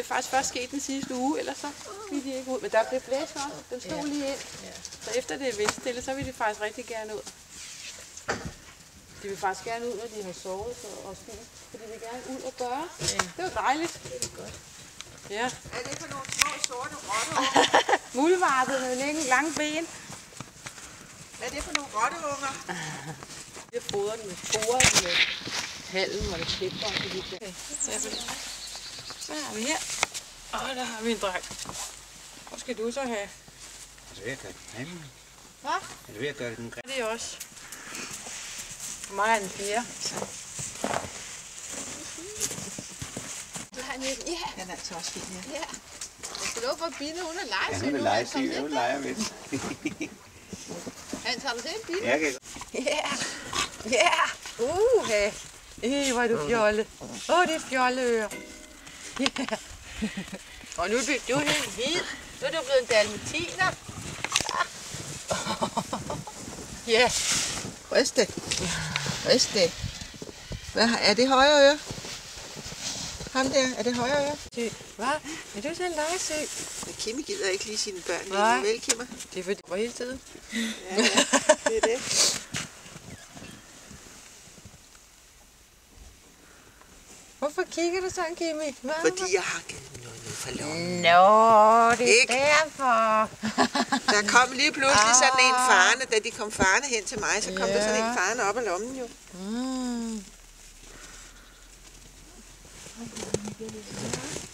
faktisk først sket den sidste uge, ellers så vil de ikke ud. Men der blev blæst også. Den stod lige ind. Ja. Så efter det er vindstille, så vil de faktisk rigtig gerne ud. De vil faktisk gerne ud, når de har sovet og spist. For de vil gerne ud og gøre. Ja. Det var dejligt. Det er godt. Ja. Er det for nogle små sorte rotteunger? Muldvarpet med lange ben. Hvad er det for nogle rotteunger? Jeg fodrer den med halm, og det klipper og det der. Hvad har vi her? Der har vi en dreng. Hvor skal du så have? Er det ved at gøre den grimme? Hvad? Er det ved at gøre den grimme? Det er også. For mig er den 4. Ja, den er altså også fin, ja. Ja. Jeg skal love for at Bine, hun er legesyg. Ja, hun er legesyg. Hun leger med. Hans, har du set Bine? Ja, kan Ja. Hvor er du fjolle. Det er fjolleører. Ja. Og nu er du helt hvid. Nu er du blevet en dalmatiner. Ja. Rist det. Rist det. Hvad er det højre øre? Ham der, er det højre øre? Hvad? Er du så legesyg? Men Kimmy gider ikke lige sine børn. Nej. Vel, Kimmy? Det er fordi, hvor hele tiden. Ja, det er det. Hvorfor kigger du sådan, Kimmy? Fordi jeg har givet noget for lommen. Nå, det er Ikke? derfor. Der kom lige pludselig sådan en farne, da de kom farne hen til mig, så kom der sådan en farne op af lommen jo.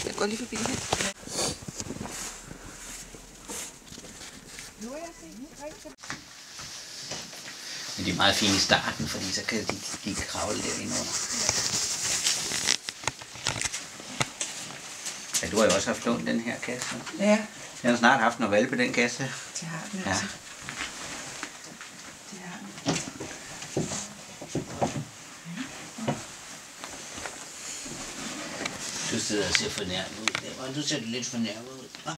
Jeg går lige forbi her. Men de er meget fine i starten, fordi så kan de kravle derinde under. Ja, du har jo også haft lånt den her kasse. Ja. Den har snart haft noget valpe, den kasse. Det har den Ja. altså. Det har den. Du sidder og ser fornærmet ud. Du ser lidt fornærmet ud. Nu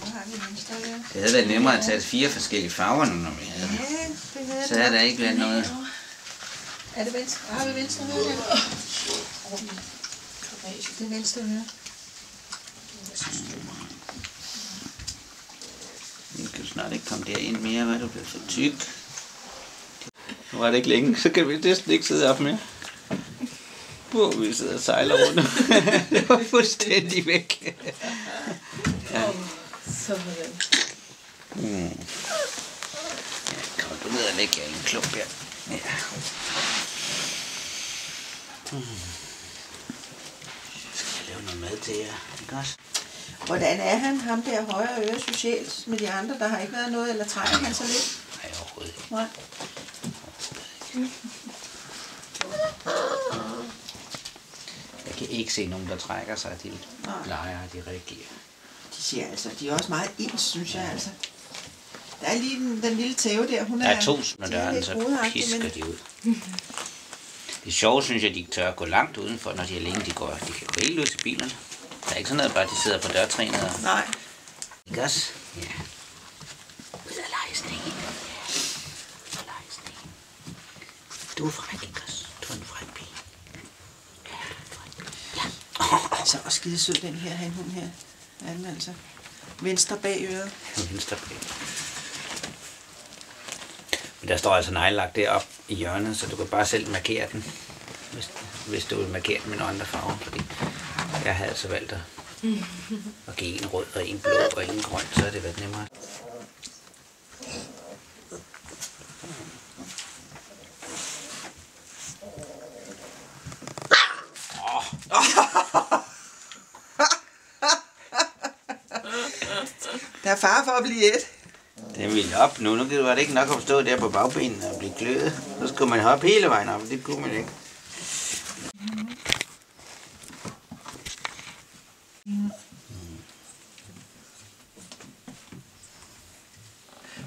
har vi venstre øre. Det havde været nemmere at tage 4 forskellige farver, når vi havde det. Ja, det havde Så havde der ikke været noget. Er det venstre? Har vi venstre øre her? Det er venstre øre. Nu kan du snart ikke komme derind mere, hvad du bliver for tyk. Nu var det ikke længe, så kan vi næsten ikke sidde op mere. Hvor vi sidder og sejler rundt. Det var fuldstændig væk. Ja. Så ja, kom du ned og lægge jer i en klump her. Ja. Skal jeg lave noget mad til jer, ikke også? Hvordan er han, ham der højre øre socialt med de andre? Der har ikke været noget, eller trækker han sig lidt? Nej, overhovedet ikke. Nej. Jeg kan ikke se nogen, der trækker sig til lejre, de reagerer. De siger altså, de er også meget ens, synes jeg altså. Der er lige den lille tæve der, hun Der er... er 2 når døren, så pisker de ud. Det sjove, synes jeg, de tør at gå langt udenfor, når de er alene. De kan gå helt ud til bilerne. Der er ikke sådan noget, bare de sidder på dørtrænet og... Nej. Ikke også? Ja. Ud af lejesningen. Ja. Ud af lejesningen. Du er fræk, ikke også? Du er en fræk pige. Ja, du er en fræk pige. Ja. Så også skide sød, den her hanhund her. Ja, den altså. Venstre bag øret. Venstre bag. Men der står altså neglelagt deroppe i hjørnet, så du kan bare selv markere den. Hvis du vil markere den med nogle andre farver. Fordi jeg havde altså valgt at give en rød og en blå og en grøn, så har det været nemmere. Der er fare for at blive et. Den ville op nu. Nu var det ikke nok at stå der på bagbenene og blive kløet. Så skulle man hoppe hele vejen op, det kunne man ikke.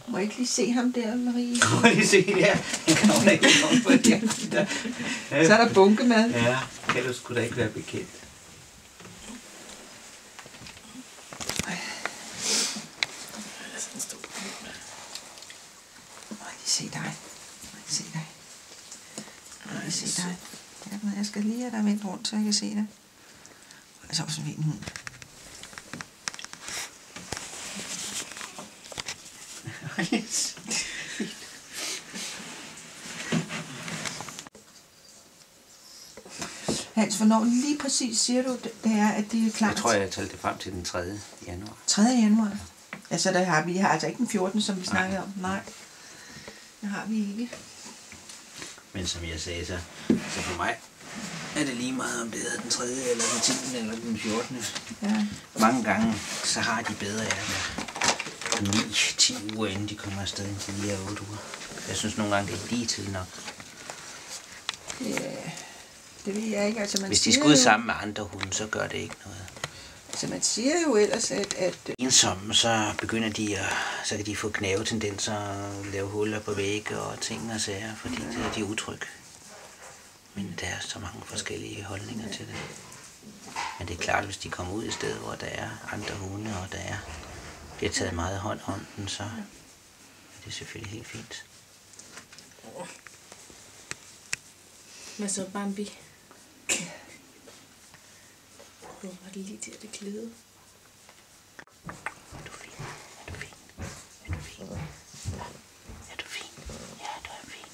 Må jeg ikke lige se ham der, Marie? Må jeg lige se der? Kan du ikke komme på det? Så er der bunkemad. Ja, kan du sgu da ikke være bekendt. Se dig. Se dig. Se dig. Jeg skal lige have dig vendt rundt, så jeg kan se dig. Altså også en hund. Hans, hvornår lige præcis siger du, det er, at det er klart? Jeg tror, jeg talte det frem til den 3. januar. 3. januar? Altså, der har vi altså ikke den 14., som vi snakkede om. Nej, det har vi ikke. Men som jeg sagde, så for mig er det lige meget, om det er den 3. eller den 10. eller den 14. Ja. Mange gange, så har de bedre af med 9-10 uger, inden de kommer afsted, end de lige er 8 uger. Jeg synes nogle gange, det er lige tid nok. Ja, det ved jeg ikke. Altså, Hvis de skal ud sammen med andre hunde, så gør det ikke noget. Så man siger jo ellers, at Ensomme, så begynder de så kan de få knavetendenser og lave huller på vægge og ting og sager, fordi de er utrygge. Men der er så mange forskellige holdninger til det. Men det er klart, hvis de kommer ud i stedet, hvor der er andre hunde, og bliver taget meget hånd om den, så er det selvfølgelig helt fint. Hvad så, Bambi? Hvor var det lige til, at det glide? Er du fin? Er du fin? Er du fin? Er du fin? Ja, du er fin.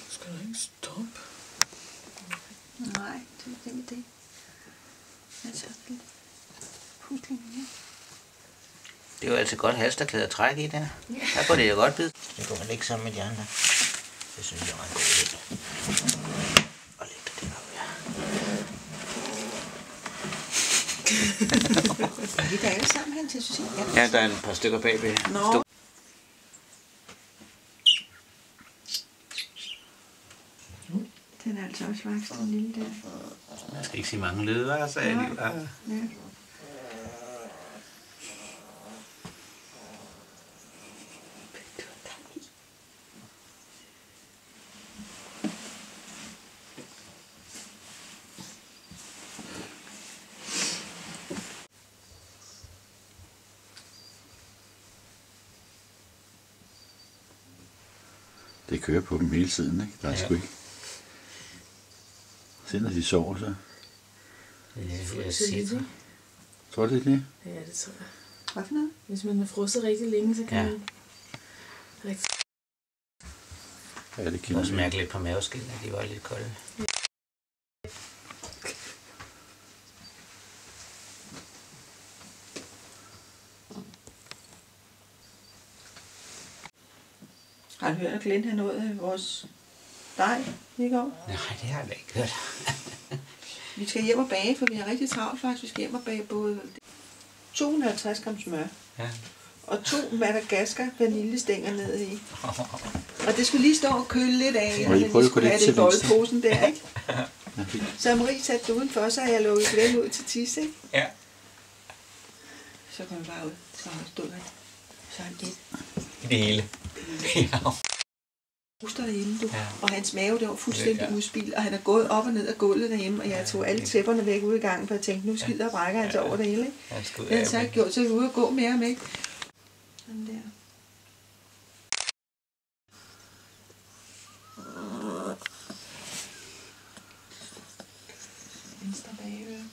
Skal du ikke stoppe? nej, det er det. Altså, Det er jo altid godt halsterklæde at trække i der. Der går det jo godt bid. Det går man ikke sammen med de andre. Det synes jeg var en god idé. Og læg det deroppe, ja. Er vi der alle sammen hen til Susanne? Ja, der er et par stykker bagved. Nå. Den er altså også vokset, den lille der. Jeg skal ikke sige mange lyde, sagde jeg lige. Ja. Det kører på dem hele tiden, ikke? Der er sgu ikke. Se, når de sover, så. Jeg siger det. Tror du det er det? Ja, det tror jeg. Hvad for noget? Hvis man har frosset rigtig længe, så kan Ja. man rigtig... Ja, det Jeg kender også vi. mærke lidt på maveskillene, de var lidt kolde. Har du hørt, at Glenn har nået vores dej i går? Nej, det har jeg ikke hørt. Vi skal hjem og bage, for vi har rigtig travlt faktisk. Vi skal hjem og bage både 250 gram smør Ja. og 2 Madagaskar vaniljestænger ned i. Og det skulle lige stå og køle lidt af, Må I når prøve vi at gå skulle have lidt det i til venstre? bolleposen der, ikke? Ja, fint. Så Marie satte det udenfor, så har jeg lukket Glenn ud til tis, ikke? Ja. Så kom jeg bare ud, så stod han. Så han et. Det hele. Ja. Ruster derhjemme, du. Ja. Og hans mave, det var fuldstændig Ja. udspildt, og han er gået op og ned af gulvet derhjemme, og jeg tog alle tæpperne væk ude i gangen, for jeg tænkte, nu skider og brækker han sig over det hele, ikke? Han skulle Det har han så ikke gjort, så vi er ude og gå med ham, ikke? Sådan der. Venstre bagøre.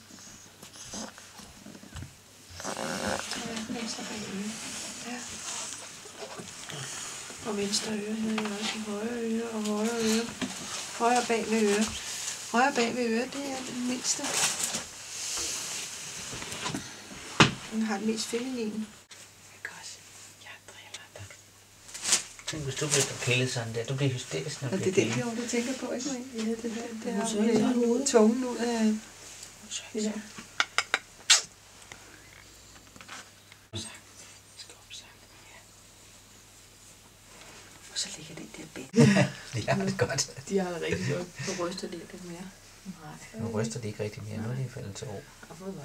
Ja, venstre bagøre. Ja. Og venstre øre havde jeg også højre øre og højre øre. Højre bag ved øre. Højre bag ved øre, det er den mindste. Den har den mest feminine. Tænk, hvis du blev pillet sådan der. Du bliver hysterisk, når du Og det bliver er det, pillet. jeg tænker på, ikke? Ja, det der. Det Hun har så ikke sådan hovedet. tungen ud af det der. Og så ligger den der bæk. Ja, det er godt. De har det rigtig godt på brystet lidt mere. Nu ryster de ikke rigtig mere. Nu er de faldet til ro. Og hvor var